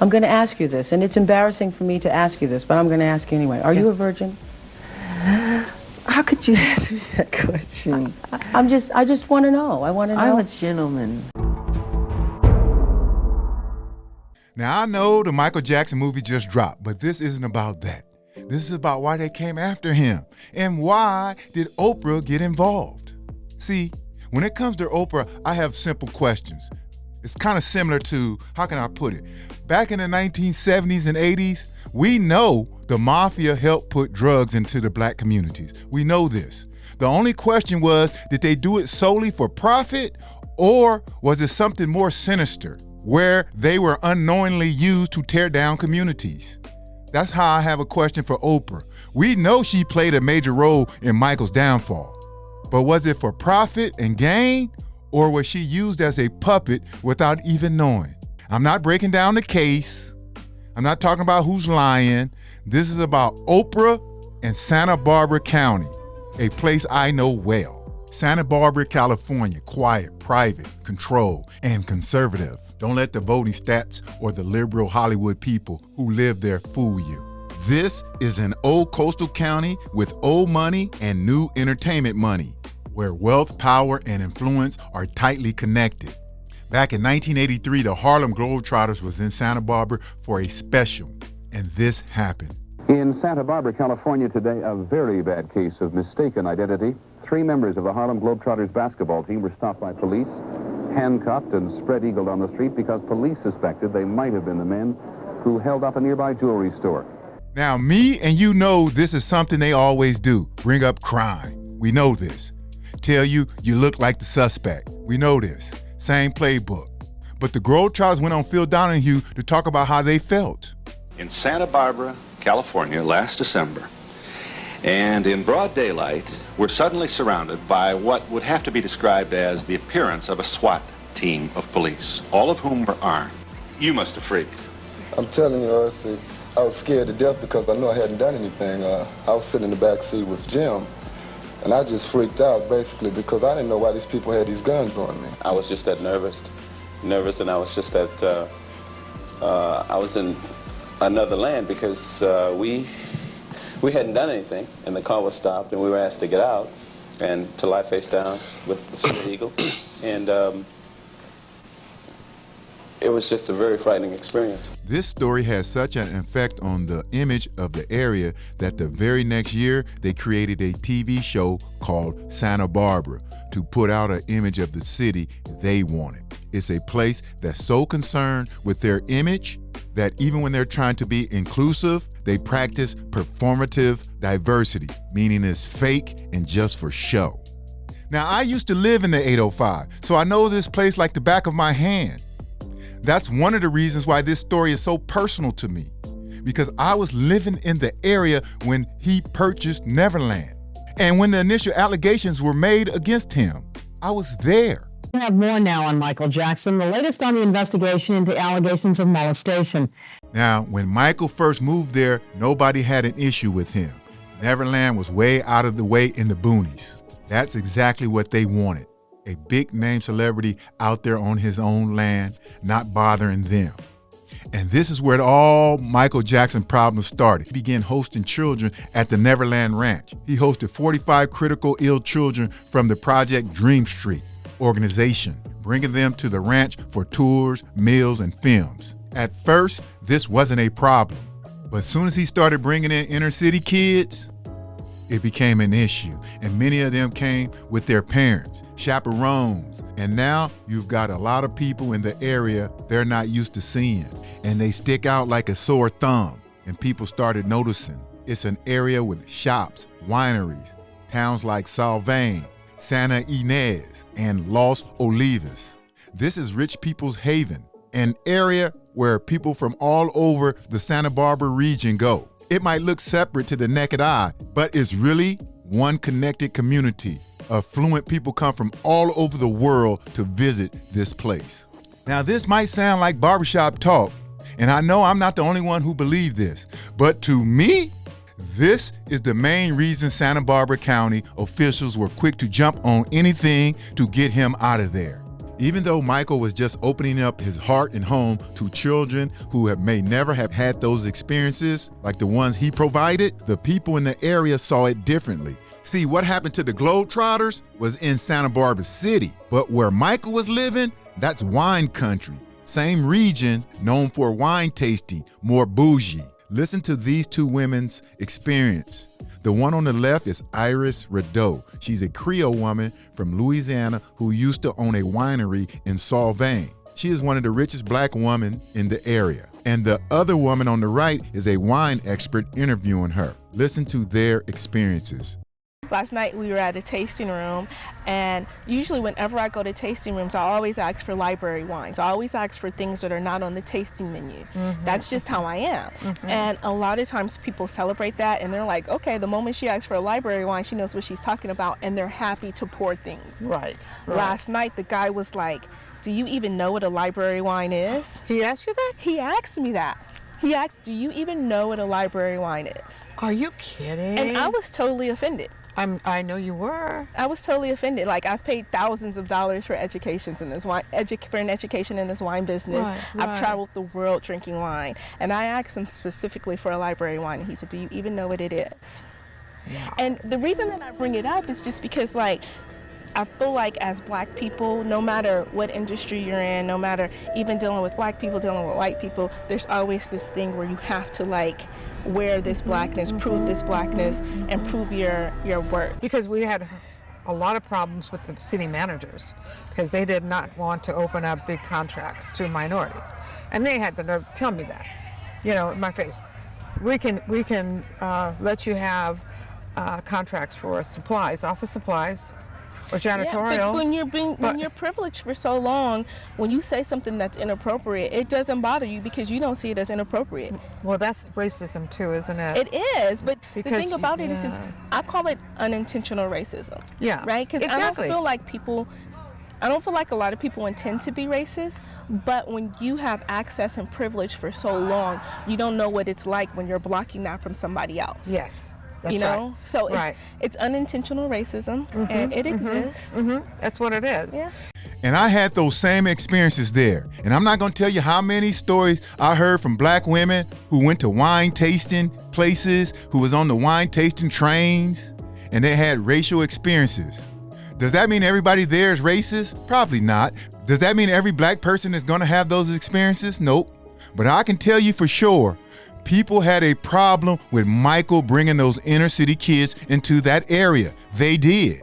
I'm going to ask you this, and it's embarrassing for me to ask you this, but I'm going to ask you anyway. Are you a virgin? How could you ask me that question? I just want to know. I want to know. I'm a gentleman. Now, I know the Michael Jackson movie just dropped, but this isn't about that. This is about why they came after him and why did Oprah get involved. See, when it comes to Oprah, I have simple questions. It's kind of similar to, how can I put it? Back in the 1970s and 80s, we know the mafia helped put drugs into the black communities. We know this. The only question was, did they do it solely for profit, or was it something more sinister, where they were unknowingly used to tear down communities? That's how I have a question for Oprah. We know she played a major role in Michael's downfall, but was it for profit and gain, or was she used as a puppet without even knowing? I'm not breaking down the case. I'm not talking about who's lying. This is about Oprah and Santa Barbara County, a place I know well. Santa Barbara, California, quiet, private, controlled, and conservative. Don't let the voting stats or the liberal Hollywood people who live there fool you. This is an old coastal county with old money and new entertainment money, where wealth, power, and influence are tightly connected. Back in 1983, the Harlem Globetrotters was in Santa Barbara for a special, and this happened. In Santa Barbara, California today, a very bad case of mistaken identity. 3 members of the Harlem Globetrotters basketball team were stopped by police, handcuffed and spread-eagled on the street because police suspected they might have been the men who held up a nearby jewelry store. Now, me and you know this is something they always do, bring up crime. We know this. Tell you look like the suspect. We know this. Same playbook. But the Globetrotters went on Phil Donahue to talk about how they felt. In Santa Barbara, California, last December, and in broad daylight, we're suddenly surrounded by what would have to be described as the appearance of a SWAT team of police, all of whom were armed. You must have freaked. I'm telling you, I was scared to death because I knew I hadn't done anything. I was sitting in the back seat with Jim, and I just freaked out, basically, because I didn't know why these people had these guns on me. I was just that nervous, and I was just that, I was in another land because we hadn't done anything, and the car was stopped, and we were asked to get out and to lie face down with the spread eagle, and it was just a very frightening experience. This story has such an effect on the image of the area that the very next year they created a TV show called Santa Barbara to put out an image of the city they wanted. It's a place that's so concerned with their image that even when they're trying to be inclusive, they practice performative diversity, meaning it's fake and just for show. Now, I used to live in the 805, so I know this place like the back of my hand. That's one of the reasons why this story is so personal to me, because I was living in the area when he purchased Neverland. And when the initial allegations were made against him, I was there. We have more now on Michael Jackson, the latest on the investigation into allegations of molestation. Now, when Michael first moved there, nobody had an issue with him. Neverland was way out of the way in the boonies. That's exactly what they wanted. A big name celebrity out there on his own land, not bothering them. And this is where all Michael Jackson problems started. He began hosting children at the Neverland Ranch. He hosted 45 critical ill children from the Project Dream Street organization, bringing them to the ranch for tours, meals, and films. At first, this wasn't a problem, but as soon as he started bringing in inner city kids, it became an issue, and many of them came with their parents, chaperones, and now you've got a lot of people in the area they're not used to seeing, and they stick out like a sore thumb, and people started noticing. It's an area with shops, wineries, towns like Salvain, Santa Ynez, and Los Olivos. This is rich people's haven, an area where people from all over the Santa Barbara region go. It might look separate to the naked eye, but it's really one connected community. Affluent people come from all over the world to visit this place. Now, this might sound like barbershop talk, and I know I'm not the only one who believes this, but to me, this is the main reason Santa Barbara County officials were quick to jump on anything to get him out of there. Even though Michael was just opening up his heart and home to children who may never have had those experiences like the ones he provided, the people in the area saw it differently. See, what happened to the Globetrotters was in Santa Barbara City, but where Michael was living, that's wine country. Same region, known for wine tasting, more bougie. Listen to these two women's experience. The one on the left is Iris Rideau. She's a Creole woman from Louisiana who used to own a winery in Solvang. She is one of the richest black women in the area. And the other woman on the right is a wine expert interviewing her. Listen to their experiences. Last night we were at a tasting room, and usually whenever I go to tasting rooms, I always ask for library wines. I always ask for things that are not on the tasting menu. That's just how I am. And a lot of times people celebrate that, and they're like, okay, the moment she asks for a library wine, she knows what she's talking about, and they're happy to pour things. Right. Last night the guy was like, do you even know what a library wine is? He asked you that? He asked me that. He asked, do you even know what a library wine is? Are you kidding? And I was totally offended. I know you were. I was totally offended. Like, I've paid thousands of dollars for educations in this wine, for an education in this wine business. Right. I've traveled the world drinking wine, and I asked him specifically for a library wine, and he said, "Do you even know what it is?" Wow. And the reason that I bring it up is just because, like, I feel like as black people, no matter what industry you're in, no matter even dealing with black people, dealing with white people, there's always this thing where you have to, like, wear this blackness, prove this blackness, and prove your worth. Because we had a lot of problems with the city managers because they did not want to open up big contracts to minorities. And they had the nerve to tell me that, you know, in my face. We can let you have contracts for supplies, office supplies, or janitorial. Yeah, but when you're privileged for so long, when you say something that's inappropriate, it doesn't bother you because you don't see it as inappropriate. Well, that's racism too, isn't it? It is, but because, the thing about it is, I call it unintentional racism. Yeah, right? Because exactly. I don't feel like a lot of people intend to be racist, but when you have access and privilege for so long, you don't know what it's like when you're blocking that from somebody else. Yes. That's you know, right. so it's unintentional racism, and it exists. That's what it is. Yeah. And I had those same experiences there. And I'm not going to tell you how many stories I heard from black women who went to wine tasting places, who was on the wine tasting trains, and they had racial experiences. Does that mean everybody there is racist? Probably not. Does that mean every black person is going to have those experiences? Nope. But I can tell you for sure, people had a problem with Michael bringing those inner city kids into that area. They did.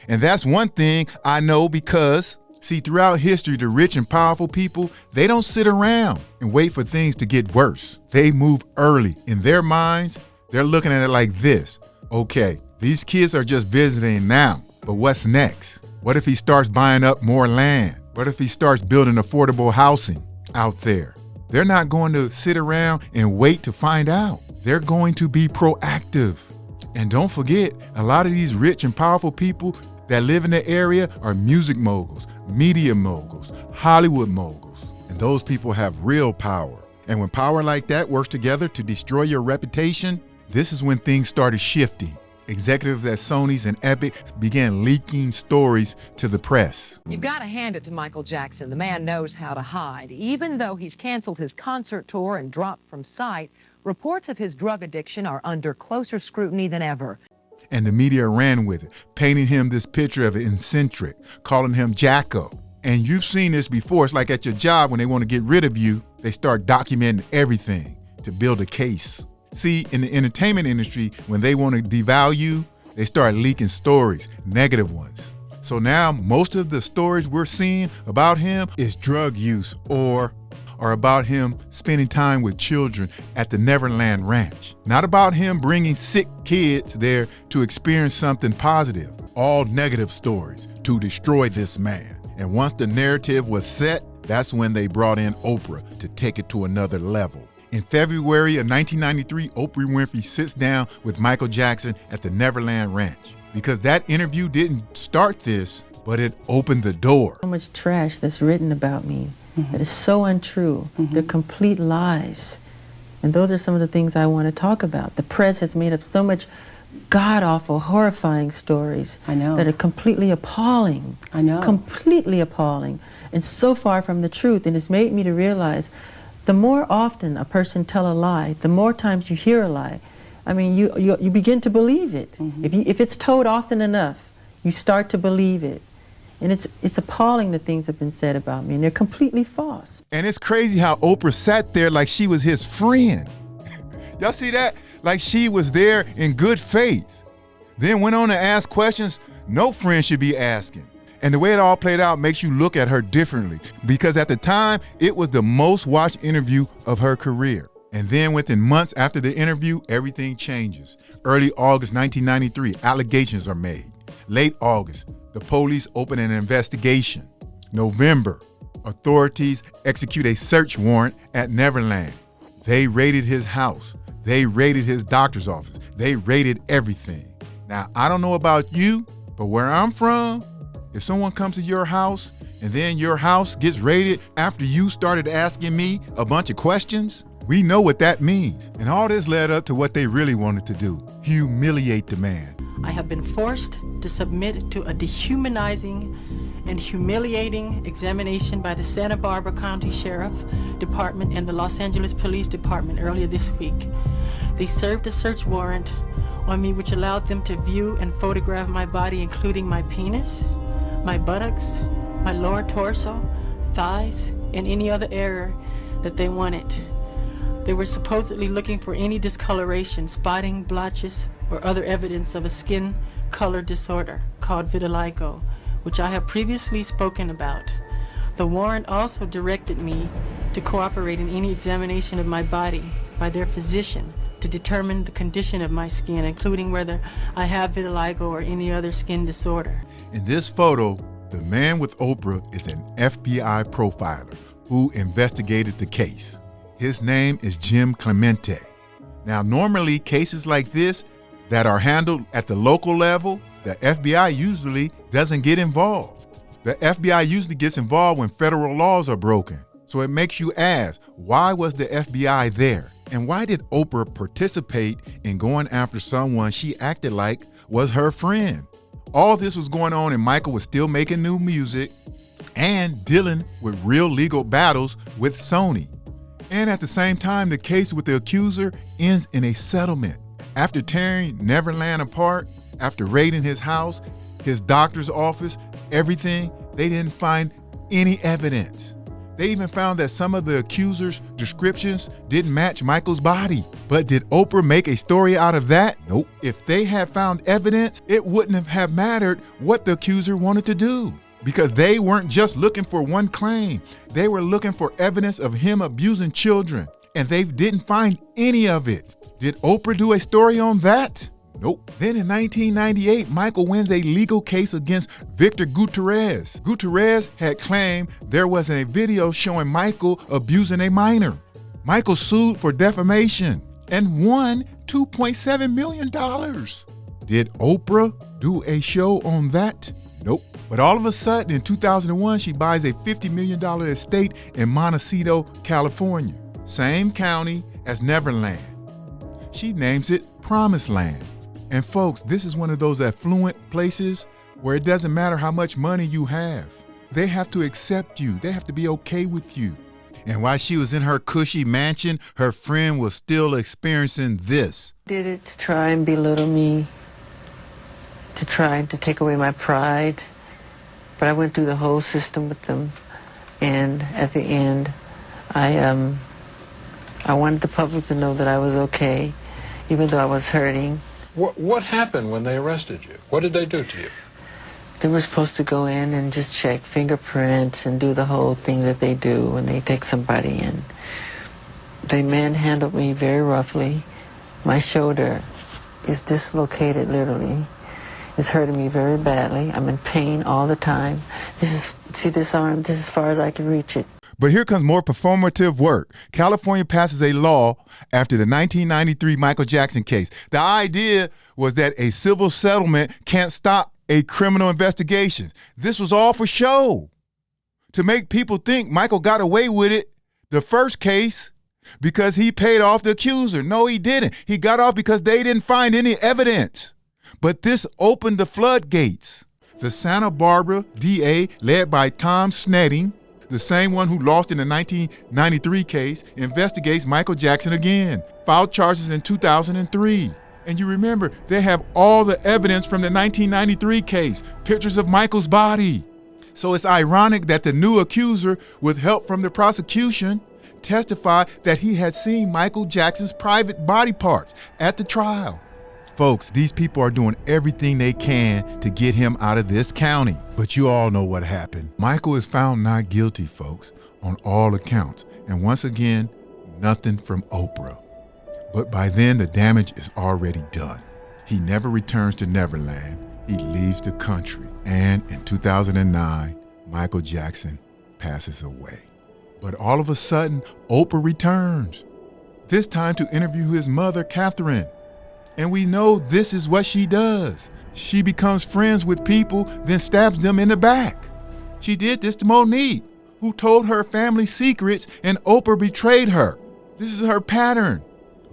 And that's one thing I know because, see, throughout history, the rich and powerful people, they don't sit around and wait for things to get worse. They move early. In their minds, they're looking at it like this. Okay, these kids are just visiting now, but what's next? What if he starts buying up more land? What if he starts building affordable housing out there? They're not going to sit around and wait to find out. They're going to be proactive. And don't forget, a lot of these rich and powerful people that live in the area are music moguls, media moguls, Hollywood moguls. And those people have real power. And when power like that works together to destroy your reputation, this is when things started shifting. Executives at Sony's and Epic began leaking stories to the press. You've got to hand it to Michael Jackson. The man knows how to hide. Even though he's canceled his concert tour and dropped from sight, reports of his drug addiction are under closer scrutiny than ever. And the media ran with it, painting him this picture of an eccentric, calling him Jacko. And you've seen this before. It's like at your job when they want to get rid of you, they start documenting everything to build a case. See, in the entertainment industry, when they want to devalue, they start leaking stories, negative ones. So now most of the stories we're seeing about him is drug use or about him spending time with children at the Neverland Ranch. Not about him bringing sick kids there to experience something positive. All negative stories to destroy this man. And once the narrative was set, that's when they brought in Oprah to take it to another level. In February of 1993, Oprah Winfrey sits down with Michael Jackson at the Neverland Ranch. Because that interview didn't start this, but it opened the door. So much trash that's written about me that is so untrue. They're complete lies. And those are some of the things I want to talk about. The press has made up so much god-awful, horrifying stories. I know. That are completely appalling. I know. Completely appalling, and so far from the truth. And it's made me to realize the more often a person tell a lie, the more times you hear a lie, I mean, you begin to believe it. Mm-hmm. If it's told often enough, you start to believe it. And it's appalling the things that have been said about me, and they're completely false. And it's crazy how Oprah sat there like she was his friend. Y'all see that? Like she was there in good faith. Then went on to ask questions no friend should be asking. And the way it all played out makes you look at her differently, because at the time, it was the most watched interview of her career. And then within months after the interview, everything changes. Early August 1993, allegations are made. Late August, the police open an investigation. November, authorities execute a search warrant at Neverland. They raided his house. They raided his doctor's office. They raided everything. Now, I don't know about you, but where I'm from, if someone comes to your house and then your house gets raided after you started asking me a bunch of questions, we know what that means. And all this led up to what they really wanted to do: humiliate the man. I have been forced to submit to a dehumanizing and humiliating examination by the Santa Barbara County Sheriff Department and the Los Angeles Police Department earlier this week. They served a search warrant on me which allowed them to view and photograph my body, including my penis, my buttocks, my lower torso, thighs, and any other area that they wanted. They were supposedly looking for any discoloration, spotting, blotches, or other evidence of a skin color disorder called vitiligo, which I have previously spoken about. The warrant also directed me to cooperate in any examination of my body by their physician to determine the condition of my skin, including whether I have vitiligo or any other skin disorder. In this photo, the man with Oprah is an FBI profiler who investigated the case. His name is Jim Clemente. Now, normally cases like this that are handled at the local level, the FBI usually doesn't get involved. The FBI usually gets involved when federal laws are broken. So it makes you ask, why was the FBI there? And why did Oprah participate in going after someone she acted like was her friend? All this was going on and Michael was still making new music and dealing with real legal battles with Sony. And at the same time, the case with the accuser ends in a settlement. After tearing Neverland apart, after raiding his house, his doctor's office, everything, they didn't find any evidence. They even found that some of the accuser's descriptions didn't match Michael's body. But did Oprah make a story out of that? Nope. If they had found evidence, it wouldn't have mattered what the accuser wanted to do, because they weren't just looking for one claim. They were looking for evidence of him abusing children, and they didn't find any of it. Did Oprah do a story on that? Nope. Then in 1998, Michael wins a legal case against Victor Gutierrez. Gutierrez had claimed there was a video showing Michael abusing a minor. Michael sued for defamation and won $2.7 million. Did Oprah do a show on that? Nope. But all of a sudden, in 2001, she buys a $50 million estate in Montecito, California, same county as Neverland. She names it Promised Land. And folks, this is one of those affluent places where it doesn't matter how much money you have. They have to accept you. They have to be okay with you. And while she was in her cushy mansion, her friend was still experiencing this. Did it to try and belittle me, to try to take away my pride. But I went through the whole system with them. And at the end, I wanted the public to know that I was okay, even though I was hurting. What happened when they arrested you? What did they do to you? They were supposed to go in and just check fingerprints and do the whole thing that they do when they take somebody in. They manhandled me very roughly. My shoulder is dislocated, literally. It's hurting me very badly. I'm in pain all the time. See this arm? This is as far as I can reach it. But here comes more performative work. California passes a law after the 1993 Michael Jackson case. The idea was that a civil settlement can't stop a criminal investigation. This was all for show, to make people think Michael got away with it the first case because he paid off the accuser. No, he didn't. He got off because they didn't find any evidence. But this opened the floodgates. The Santa Barbara DA, led by Tom Snetting, the same one who lost in the 1993 case, investigates Michael Jackson again, filed charges in 2003. And you remember, they have all the evidence from the 1993 case, pictures of Michael's body. So it's ironic that the new accuser, with help from the prosecution, testified that he had seen Michael Jackson's private body parts at the trial. Folks, these people are doing everything they can to get him out of this county. But you all know what happened. Michael is found not guilty, folks, on all accounts. And once again, nothing from Oprah. But by then, the damage is already done. He never returns to Neverland. He leaves the country. And in 2009, Michael Jackson passes away. But all of a sudden, Oprah returns. This time to interview his mother, Catherine. And we know this is what she does. She becomes friends with people, then stabs them in the back. She did this to Monique, who told her family secrets, and Oprah betrayed her. This is her pattern.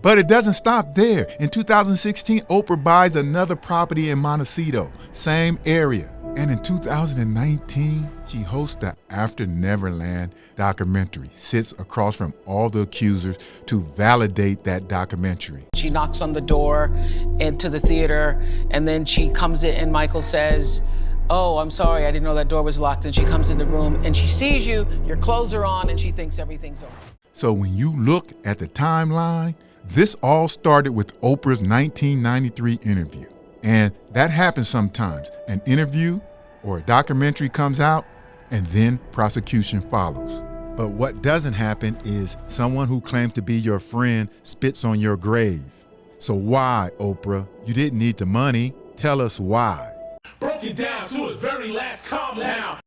But it doesn't stop there. In 2016, Oprah buys another property in Montecito, same area. And in 2019, she hosts the After Neverland documentary, sits across from all the accusers to validate that documentary. She knocks on the door into the theater, and then she comes in and Michael says, "Oh, I'm sorry, I didn't know that door was locked." And she comes in the room and she sees you, your clothes are on, and she thinks everything's over. So when you look at the timeline, this all started with Oprah's 1993 interview. And that happens sometimes. An interview or a documentary comes out, and then prosecution follows. But what doesn't happen is someone who claims to be your friend spits on your grave. So why, Oprah? You didn't need the money. Tell us why. Broke it down to its very last calm down.